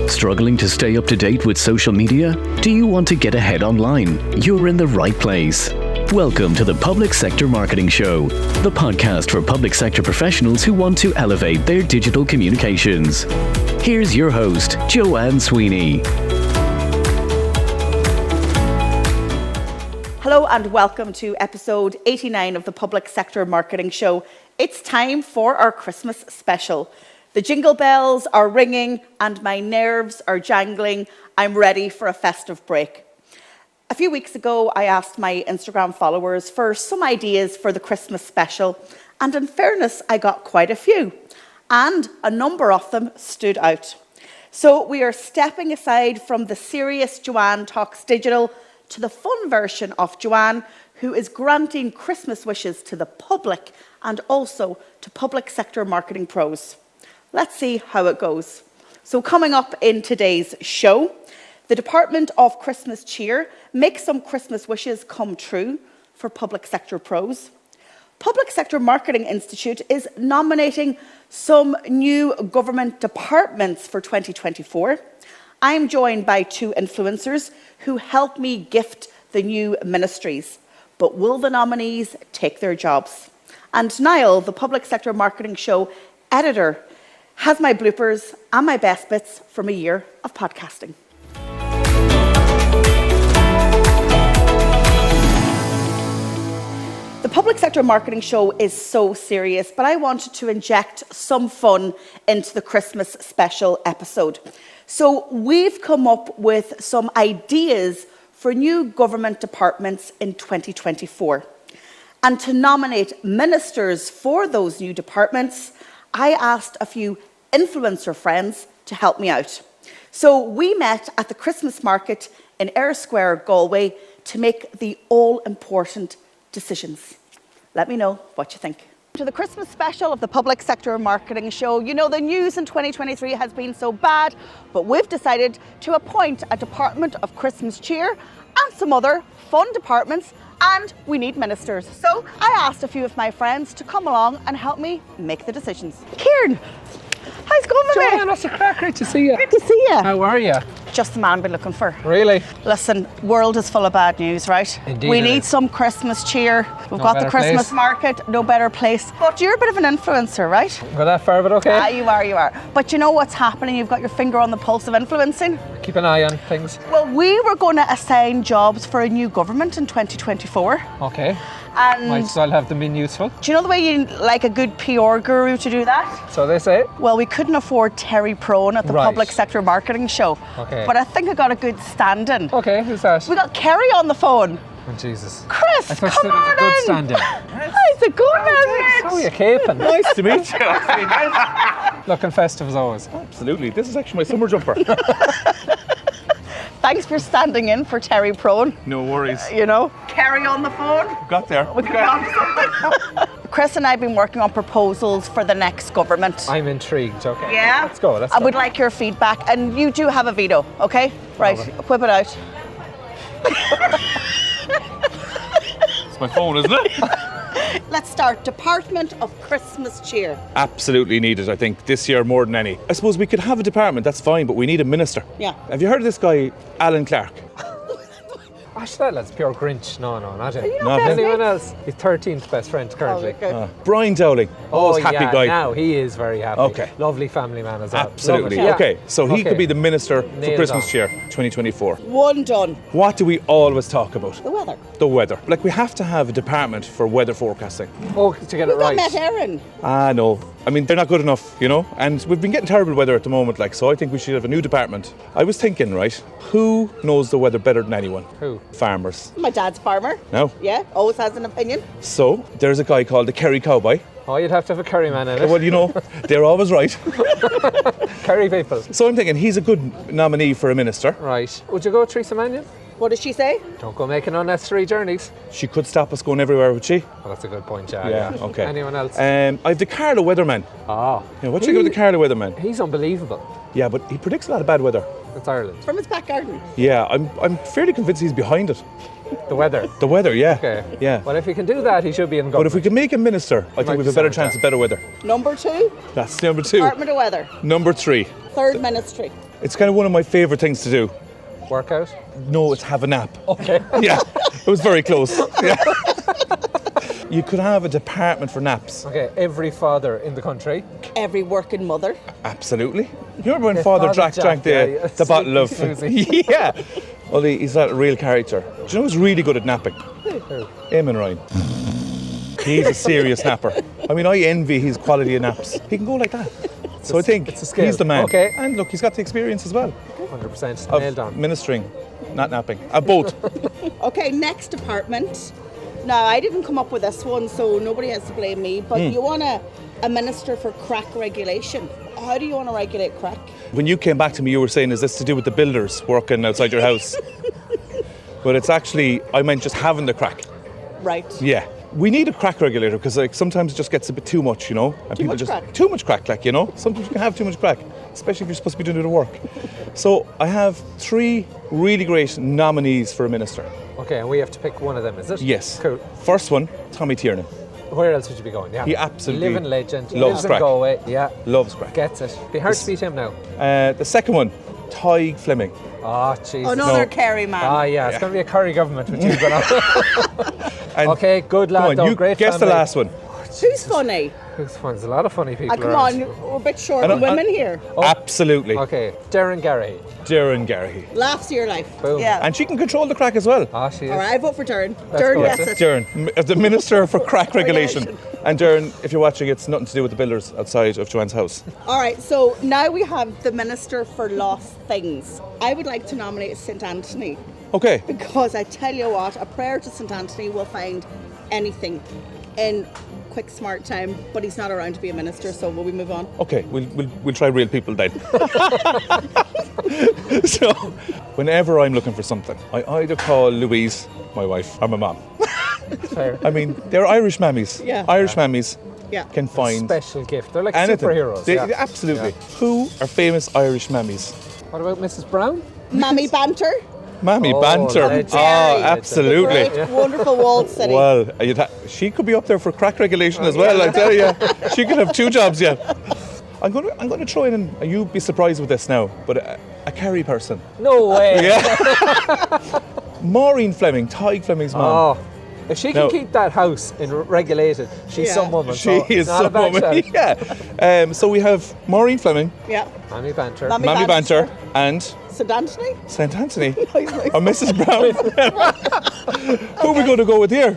Struggling to stay up to date with social media? Do you want to get ahead online? You're in the right place. Welcome to the Public Sector Marketing Show, the podcast for public sector professionals who want to elevate their digital communications. Here's your host, Joanne Sweeney. Hello and welcome to episode 89 of the Public Sector Marketing Show. It's time for our Christmas special. The jingle bells are ringing and my nerves are jangling. I'm ready for a festive break. A few weeks ago, I asked my Instagram followers for some ideas for the Christmas special, and in fairness, I got quite a few, and a number of them stood out. So we are stepping aside from the serious Joanne Talks Digital to the fun version of Joanne, who is granting Christmas wishes to the public and also to public sector marketing pros. Let's see how it goes. So coming up in today's show, the Department of Christmas Cheer makes some Christmas wishes come true for public sector pros. Public Sector Marketing Institute is nominating some new government departments for 2024. I'm joined by two influencers who help me gift the new ministries. But will the nominees take their jobs? And Niall, the Public Sector Marketing Show editor, has my bloopers and my best bits from a year of podcasting. The Public Sector Marketing Show is so serious, but I wanted to inject some fun into the Christmas special episode. So we've come up with some ideas for new government departments in 2024. And to nominate ministers for those new departments, I asked a few influencer friends to help me out. So we met at the Christmas market in Eyre Square, Galway, to make the all-important decisions. Let me know what you think. To the Christmas special of the Public Sector Marketing Show. You know, the news in 2023 has been so bad, but we've decided to appoint a Department of Christmas Cheer and some other fun departments, and we need ministers. So I asked a few of my friends to come along and help me make the decisions. Kieran, how's it going, mate? Joanne, what's the crack? Great to see you. Good to see you. How are you? Just the man I've been looking for. Really? Listen, world is full of bad news, right? Indeed we it need is. some Christmas cheer. We've No got the better Christmas place. market, no better place. But you're a bit of an influencer, right? Go that far, but okay. Ah, you are. But you know what's happening? You've got your finger on the pulse of influencing. Keep an eye on things. Well, we were going to assign jobs for a new government in 2024. Okay. And Might as well have them been useful. do you know the way you like a good PR guru to do that? So they say. Well, we couldn't afford Terry Prone at the Right. Public Sector Marketing Show. Okay. But I think I got a good stand-in. Okay, who's that? We got Kerry on the phone. Oh, Jesus. Chris, I thought come you said it was on a good in. stand-in. How's it going, How are you caping? Nice to meet you. Looking festive as always. Absolutely. This is actually my summer jumper. Thanks for standing in for Terry Prone. No worries. You know, Kerry on the phone. Got there. Chris and I have been working on proposals for the next government. I'm intrigued. Okay. Yeah? Let's go. I would like your feedback, and you do have a veto, okay? Right, whip it out. It's my phone, isn't it? Let's start. Department of Christmas Cheer. Absolutely needed, I think, this year more than any. I suppose we could have a department, that's fine, but we need a minister. Yeah. Have you heard of this guy, Alan Clark? Gosh, that lad's pure Grinch. No, not him. you not Not best Anyone mates? else? His 13th best friend currently. Okay. Brian Dowling. Oh, happy yeah, guy. now he is very happy. Okay. Lovely family man as well. Absolutely. Love it. Yeah. Okay, so he Okay. could be the minister for Nailed Christmas on. cheer 2024. One done. What do we always talk about? The weather. The weather. Like, we have to have a department for weather forecasting. Oh, to get it We've got right. Met Erin. Ah, no. I mean, they're not good enough, you know? And we've been getting terrible weather at the moment, like, so I think we should have a new department. I was thinking, right, who knows the weather better than anyone? Who? Farmers. My dad's farmer. No? Yeah, always has an opinion. So, there's a guy called the Kerry Cowboy. Oh, you'd have to have a curry man in it. Well, you know, they're always right. Curry people. So I'm thinking he's a good nominee for a minister. Right. Would you go with Theresa Mannion? What does she say? Don't go making unnecessary journeys. She could stop us going everywhere, would she? Oh, that's a good point, yeah. Yeah, okay. Anyone else? I've the Carla Weatherman. Oh. Yeah, what do you think of the Carla Weatherman? He's unbelievable. Yeah, but he predicts a lot of bad weather. It's Ireland. From his back garden. Yeah, I'm fairly convinced he's behind it. The weather. The weather, yeah. Okay. Yeah. Well, if he can do that, he should be in government. But if we can make him minister, I think might we've be a better sound, chance yeah. of better weather. Number 2, That's number 2. Department of Weather. Number 3. Third Ministry. It's kind of one of my favourite things to do. Workout? No, it's have a nap. Okay. Yeah, it was very close. Yeah. You could have a department for naps. Okay, every father in the country. Every working mother. Absolutely. You remember when Yeah, Father Father Jack drank yeah. the bottle of... Susie. Yeah. Well, he's not a real character. Do you know who's really good at napping? Who? Eamon Ryan. He's a serious napper. I mean, I envy his quality of naps. He can go like that. So I think it's a skill. he's the man. Okay. And look, he's got the experience as well 100% of nailed on. ministering, not napping. Both. Okay, next department. Now, I didn't come up with this one, so nobody has to blame me, but you want a minister for crack regulation. How do you want to regulate crack? When you came back to me, you were saying, is this to do with the builders working outside your house? But it's actually, I meant just having the crack. Right. Yeah. We need a crack regulator because like sometimes it just gets a bit too much, you know? And much crack? Too much crack, like, you know? Sometimes you can have too much crack, especially if you're supposed to be doing the work. So I have 3 really great nominees for a minister. Okay, and we have to pick one of them, is it? Yes. Cool. First one, Tommy Tiernan. Where else would you be going? Yeah. He absolutely Living legend. loves Lives crack. in Galway. Yeah. Loves crack. Gets it. Be hard to beat him now. The second one, Tig Fleming. Oh, Jesus. Another No. Kerry man. Ah, yeah, it's going to be a Curry government with you going on. And Okay, good lad, Come on, though. you Great guess the family. last one. Who's funny? Who's fun? There's a lot of funny people Come around. on, we're a bit short I on don't- women here. Absolutely. Okay, Darren Gary. Darren Gary. Laughs of your life. Boom. Yeah. And she can control the crack as well. Ah, she is. All right, I vote for Darren. Let's Darren go gets with it. Darren, the Minister for Crack Regulation. And Darren, if you're watching, it's nothing to do with the builders outside of Joanne's house. All right, so now we have the Minister for Lost Things. I would like to nominate St. Anthony Okay. because I tell you what, a prayer to St. Anthony will find anything in quick, smart time, but he's not around to be a minister, so will we move on? Okay, we'll try real people then. So, whenever I'm looking for something, I either call Louise, my wife, or my mum. Fair. I mean, they're Irish mammies. Yeah. Irish mammies Yeah. can find Special gift. They're like anything. superheroes. They- yeah. Absolutely. Yeah. Who are famous Irish mammies? What about Mrs. Brown? Mammy Banter. Mammy Oh, Banter. legend. Oh, The absolutely. great, wonderful walled city. Well, she could be up there for crack regulation as well, I tell you. She could have 2 jobs yet. I'm going to throw in, and you'd be surprised with this now, but a Kerry person. No way. Yeah. Maureen Fleming, Tig Fleming's mum. Oh, if she can No. keep that house regulated, she's Yeah. some woman. She so is it's not a some bad woman. shout. Yeah. So we have Maureen Fleming, Yeah. Mammy Banter. Mammy Mammy Banter. Banter, and St. Anthony. St. Anthony, Nice, nice. or Mrs. Brown. Who are we going to go with here?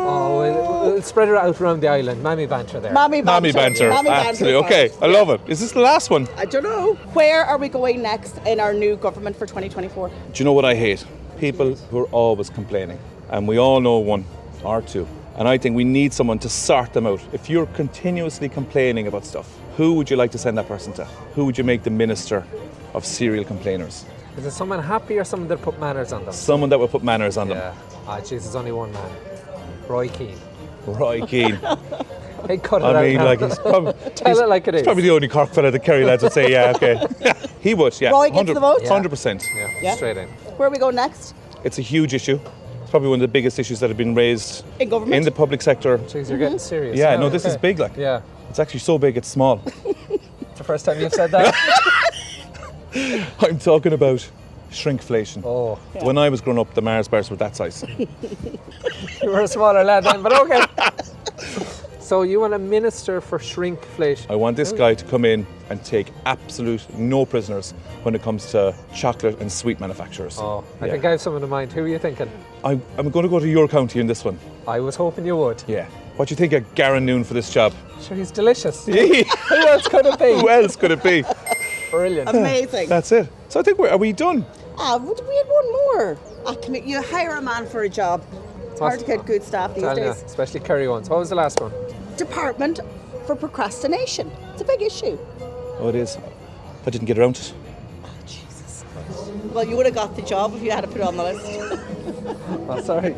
Oh, we'll spread her out around the island. Mammy Banter there. Mammy Banter. Mammy Banter. Mammy Banter Absolutely. Okay, first. I love it. Is this the last one? I don't know. Where are we going next in our new government for 2024? Do you know what I hate? People who are always complaining. And we all know 1 or 2. And I think we need someone to sort them out. If you're continuously complaining about stuff, who would you like to send that person to? Who would you make the minister of serial complainers? Is it someone happy or someone that put manners on them? Someone that will put manners on them. Yeah. Ah, jeez, there's only one man. Roy Keane. Roy Keane. Hey, cut it out I mean, now. like, he's probably, Tell it like it he's is. probably the only Cork fella the Kerry lads would say, yeah, okay. He would, yeah. Roy gets the vote? 100%. Yeah, Yeah. straight in. Where are we going next? It's a huge issue. It's probably one of the biggest issues that have been raised In government? in the public sector. Jeez, you're getting serious. Yeah, now, no, this okay. is big, like. Yeah. It's actually so big, it's small. It's the first time you've said that. I'm talking about shrinkflation. Oh, When I was growing up, the Mars bars were that size. you were a smaller lad then, but okay. So you want a minister for shrinkflation? I want this guy to come in and take absolute no prisoners when it comes to chocolate and sweet manufacturers. Oh, I Yeah. think I have someone in mind. Who are you thinking? I'm going to go to your county in this one. I was hoping you would. Yeah. What do you think of Garen Noon for this job? Sure, he's delicious. Who Who else could it be? else could it be? Brilliant. Amazing. That's it. So I think are we done? We had one more. You hire a man for a job. It's hard to get good staff these Tell ya, days. especially Kerry ones. What was the last one? Department for procrastination. It's a big issue. Oh, it is. I didn't get around to it. Jesus. Well, you would have got the job if you had to put it on the list. Oh, sorry.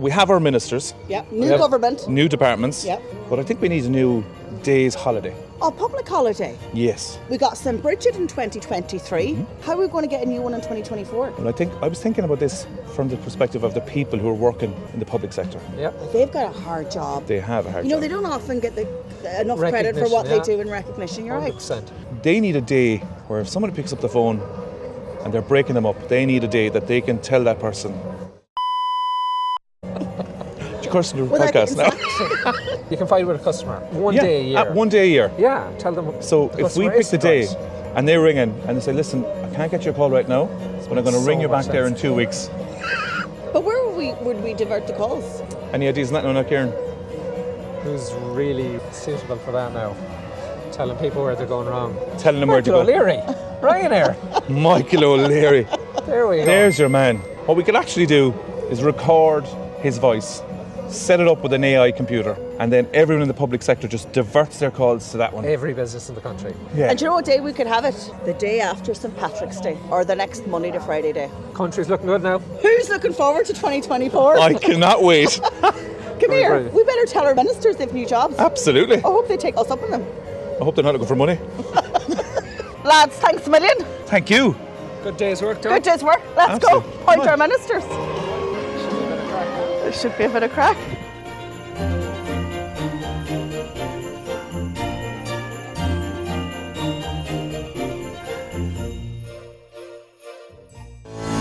We have our ministers. Yeah. New government. New departments. Yep. But I think we need a new day's holiday. Oh, public holiday. Yes. We got St. Bridget in 2023. How are we going to get a new one in 2024? Well, I was thinking about this from the perspective of the people who are working in the public sector. Yeah. They've got a hard job. They have a hard job. They don't often get enough credit for what they do in recognition. You're 100%. right. They need a day where if somebody picks up the phone and they're breaking them up, they need a day that they can tell that person. You're cursing the podcast now. You can fight with a customer one day a year. One day a year. Yeah, tell them. So if we pick the day and they ring in and they say, listen, I can't get your call right now, but I'm going to ring you back there in 2 weeks. But where would we divert the calls? Any ideas on that now, Kieran? Who's really suitable for that now? Telling people where they're going wrong. Telling them where to Michael go. O'Leary, Ryanair. Michael O'Leary. There we go. There's your man. What we could actually do is record his voice, set it up with an AI computer, and then everyone in the public sector just diverts their calls to that one. Every business in the country. Yeah. And do you know what day we could have it? The day after St. Patrick's Day, or the next Monday to Friday day. Country's looking good now. Who's looking forward to 2024? I cannot wait. Come here. Brilliant. We better tell our ministers they've new jobs. Absolutely. I hope they take us up on them. I hope they're not looking for money. Lads, thanks a million. Thank you. Good day's work done. Good day's work. Let's Absolutely. go. Point Right. our ministers. There should be a bit of crack.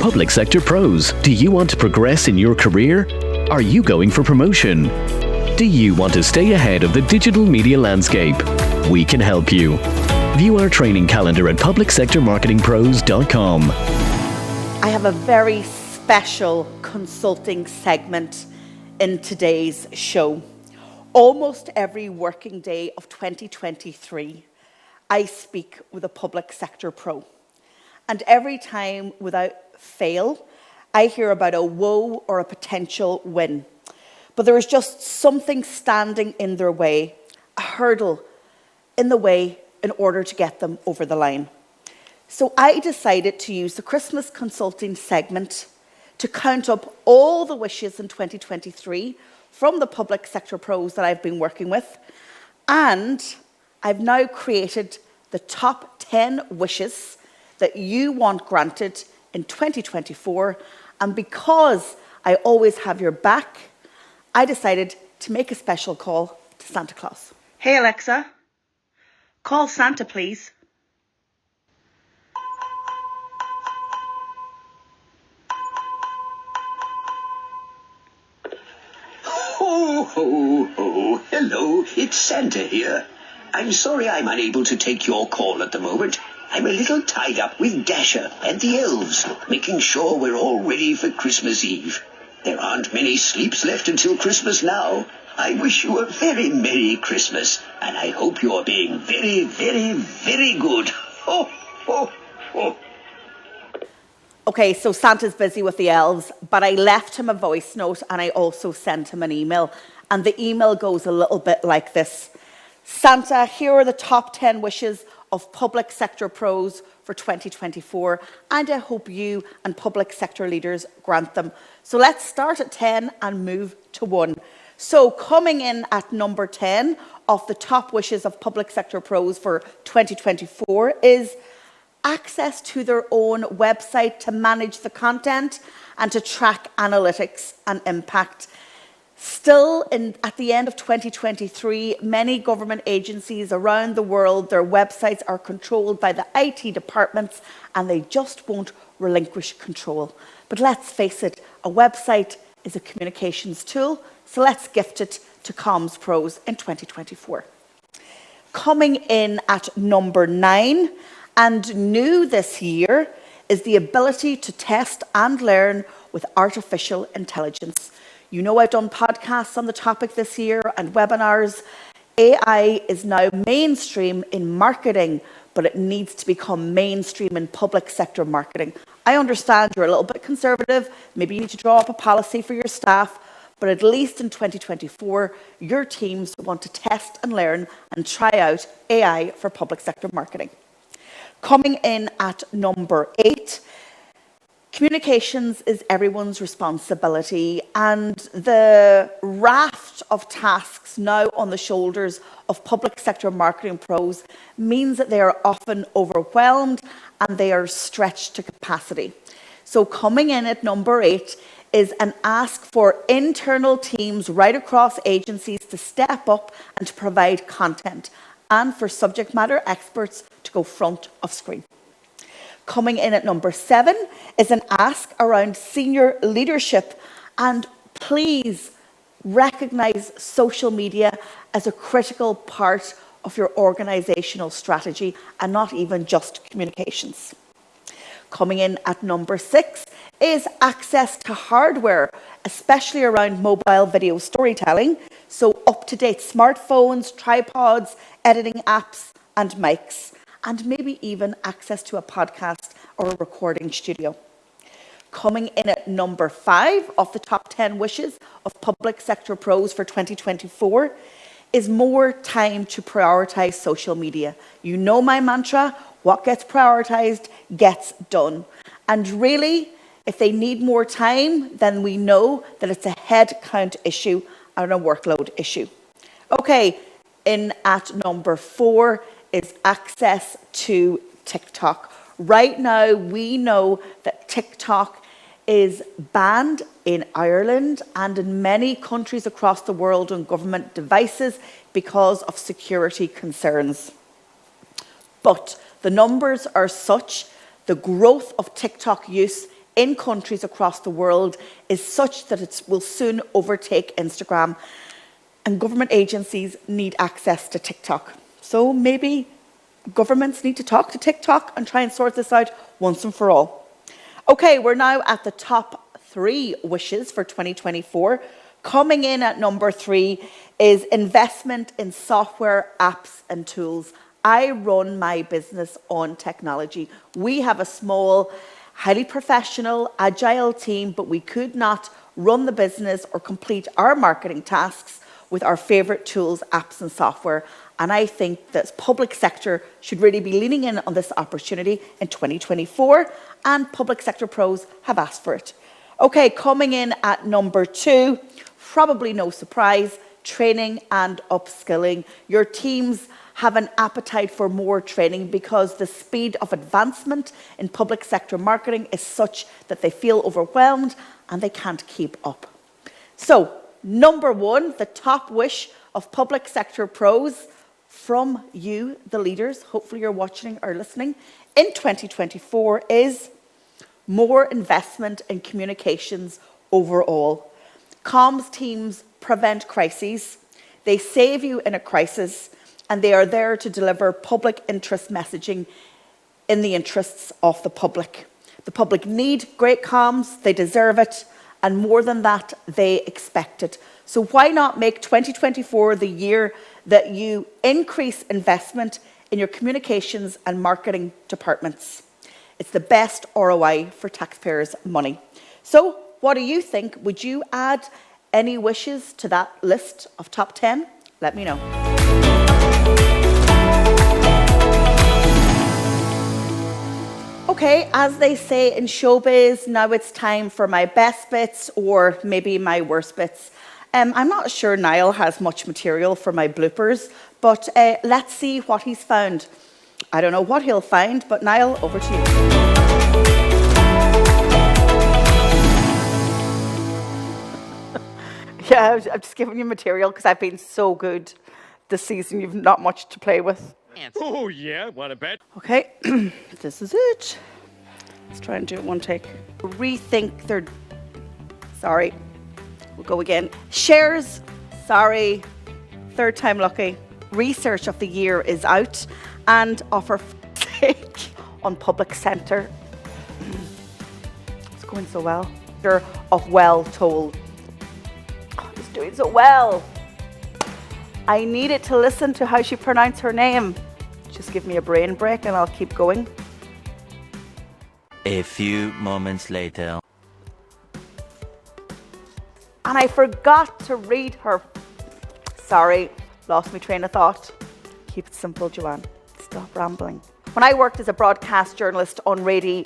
Public Sector Pros. Do you want to progress in your career? Are you going for promotion? Do you want to stay ahead of the digital media landscape? We can help you. View our training calendar at publicsectormarketingpros.com. I have a very special consulting segment in today's show. Almost every working day of 2023, I speak with a public sector pro. And every time, without fail, I hear about a woe or a potential win. But there is just something standing in their way, a hurdle in the way in order to get them over the line. So I decided to use the Christmas consulting segment to count up all the wishes in 2023 from the public sector pros that I've been working with. And I've now created the top 10 wishes that you want granted in 2024. And because I always have your back, I decided to make a special call to Santa Claus. Hey Alexa, call Santa please. Ho, ho, ho. Hello, it's Santa here. I'm sorry I'm unable to take your call at the moment. I'm a little tied up with Dasher and the elves, making sure we're all ready for Christmas Eve. There aren't many sleeps left until Christmas now. I wish you a very Merry Christmas, and I hope you're being very, very, very good. Ho, ho, ho. Okay, so Santa's busy with the elves, but I left him a voice note and I also sent him an email. And the email goes a little bit like this. Santa, here are the top 10 wishes of public sector pros for 2024, and I hope you and public sector leaders grant them. So let's start at 10 and move to 1. So coming in at number 10 of the top wishes of public sector pros for 2024 is access to their own website to manage the content and to track analytics and impact. Still, at the end of 2023, many government agencies around the world, their websites are controlled by the IT departments and they just won't relinquish control. But let's face it, a website is a communications tool, so let's gift it to comms pros in 2024. Coming in at number 9, and new this year, is the ability to test and learn with artificial intelligence. You know I've done podcasts on the topic this year and webinars. AI is now mainstream in marketing, but it needs to become mainstream in public sector marketing. I understand you're a little bit conservative, maybe you need to draw up a policy for your staff, but at least in 2024, your teams want to test and learn and try out AI for public sector marketing. Coming in at number 8, Communications is everyone's responsibility, and the raft of tasks now on the shoulders of public sector marketing pros means that they are often overwhelmed and they are stretched to capacity. So coming in at number 8 is an ask for internal teams right across agencies to step up and to provide content, and for subject matter experts to go front of screen. Coming in at number 7 is an ask around senior leadership, and please recognise social media as a critical part of your organisational strategy and not even just communications. Coming in at number 6 is access to hardware, especially around mobile video storytelling, so up-to-date smartphones, tripods, editing apps and mics, and maybe even access to a podcast or a recording studio. Coming in at number 5 of the top 10 wishes of public sector pros for 2024 is more time to prioritise social media. You know my mantra, what gets prioritised gets done. And really, if they need more time, then we know that it's a head count issue and a workload issue. Okay, in at number 4 is access to TikTok. Right now, we know that TikTok is banned in Ireland and in many countries across the world on government devices because of security concerns. But the numbers are such, the growth of TikTok use in countries across the world is such that it will soon overtake Instagram, and government agencies need access to TikTok. So maybe governments need to talk to TikTok and try and sort this out once and for all. Okay, we're now at the top 3 wishes for 2024. Coming in at number 3 is investment in software, apps and tools. I run my business on technology. We have a small, highly professional, agile team, but we could not run the business or complete our marketing tasks with our favourite tools, apps and software. And I think that public sector should really be leaning in on this opportunity in 2024, and public sector pros have asked for it. Okay, coming in at number 2, probably no surprise, training and upskilling. Your teams have an appetite for more training because the speed of advancement in public sector marketing is such that they feel overwhelmed and they can't keep up. So, number 1, the top wish of public sector pros from you, the leaders, hopefully you're watching or listening, in 2024 is more investment in communications overall. Comms teams prevent crises, they save you in a crisis, and they are there to deliver public interest messaging in the interests of the public. The public need great comms, they deserve it, and more than that, they expect it. So why not make 2024 the year that you increase investment in your communications and marketing departments? It's the best ROI for taxpayers' money. So what do you think? Would you add any wishes to that list of top 10? Let me know. Okay, as they say in showbiz, now it's time for my best bits or maybe my worst bits. I'm not sure Niall has much material for my bloopers, but let's see what he's found. I don't know what he'll find, but Niall, over to you. Yeah, I'm just giving you material because I've been so good this season. You've not much to play with. Oh yeah, what a bet. Okay, this is it. Let's try and do it one take. Rethink their... Sorry. We'll go again. Shares. Sorry. Third time lucky. Research of the year is out. And offer take on public centre. It's going so well. Of well told. Oh, it's doing so well. I needed to listen to how she pronounced her name. Just give me a brain break and I'll keep going. A few moments later. And I forgot to read her. Sorry, lost my train of thought. Keep it simple, Joanne. Stop rambling. When I worked as a broadcast journalist on radio...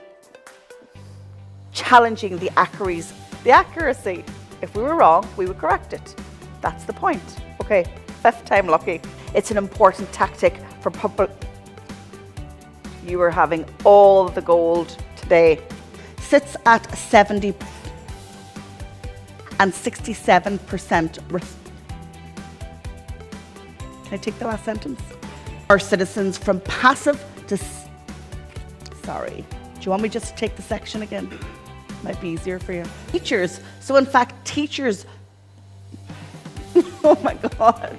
challenging the accuracy. If we were wrong, we would correct it. That's the point. Okay, 5th time lucky. It's an important tactic for public. You are having all the gold today. Sits at 70 and 67%. Can I take the last sentence? Our citizens from passive to. Sorry. Do you want me just to take the section again? Might be easier for you. Teachers. So in fact, teachers. Oh my God.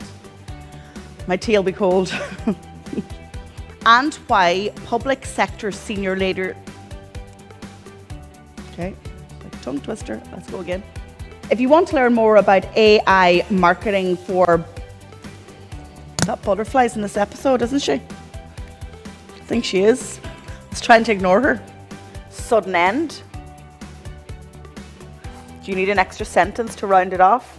My tea will be cold. And why public sector senior leader. Okay, like tongue twister. Let's go again. If you want to learn more about AI marketing for. That butterfly's in this episode, isn't she? I think she is. Let's try and ignore her. Sudden end. Do you need an extra sentence to round it off?